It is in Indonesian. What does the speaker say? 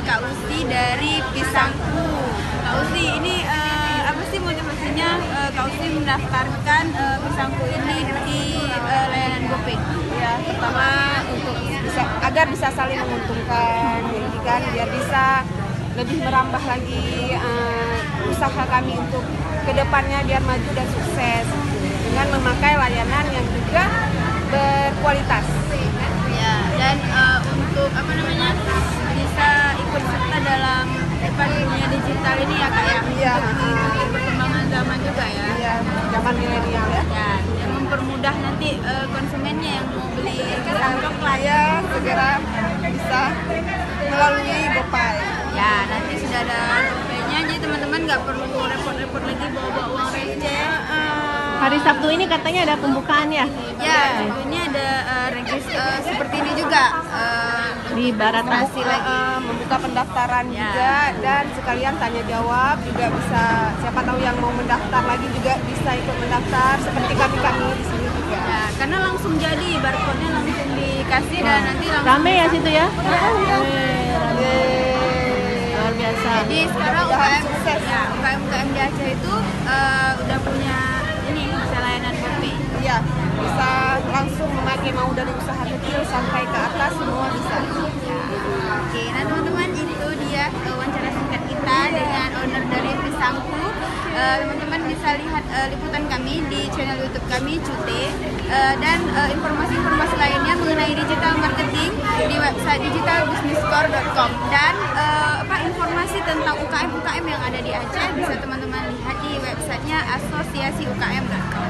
Kak Usi dari Pisangku. Kak Usi, ini apa sih motivasinya Kak Usi mendaftarkan Pisangku ini di layanan GoPay? Ya, pertama untuk agar bisa saling menguntungkan, jadi kan biar bisa lebih merambah lagi usaha kami untuk kedepannya biar maju dan sukses dengan memakai layanan yang juga berkualitas. Ya, dan untuk apa namanya bisa ikut serta dalam dunia digital ini ya Kak ya, Iya, untuk mengikuti perkembangan zaman juga ya. Iya, zaman milenial ya. Ya, yang mempermudah nanti konsumennya yang mau beli Untuk klien segera bisa melalui GoPay. ya, nanti sudah ada GoPay-nya, jadi teman-teman nggak perlu repot-repot lagi bawa uang receh. Hari Sabtu ini katanya ada pembukaan ya? Ya, ini ada seperti ini juga Di Barat masih lagi. Membuka pendaftaran Ya. juga dan sekalian tanya jawab juga bisa, siapa tahu yang mau mendaftar lagi juga bisa ikut mendaftar seperti kami di sini juga. Ya, karena langsung jadi barcode-nya langsung dikasih dan nanti langsung Rame ya situ ya? Luar biasa. Jadi sekarang Mudah-mudahan UKM sukses. ya, UKM di Aceh itu udah punya ini bisa layanan GoPay. Iya, bisa langsung memakai mau dari usaha kecil sampai ke atas semua bisa. Oke, nah teman-teman itu dia wawancara singkat kita dengan owner dari Pisangku. Teman-teman bisa lihat liputan kami di channel YouTube kami Cute dan informasi-informasi lainnya mengenai digital marketing di website digitalbusinesscore.com dan informasi tentang UKM yang ada di Aceh bisa teman-teman lihat di websitenya asosiasiukm.com.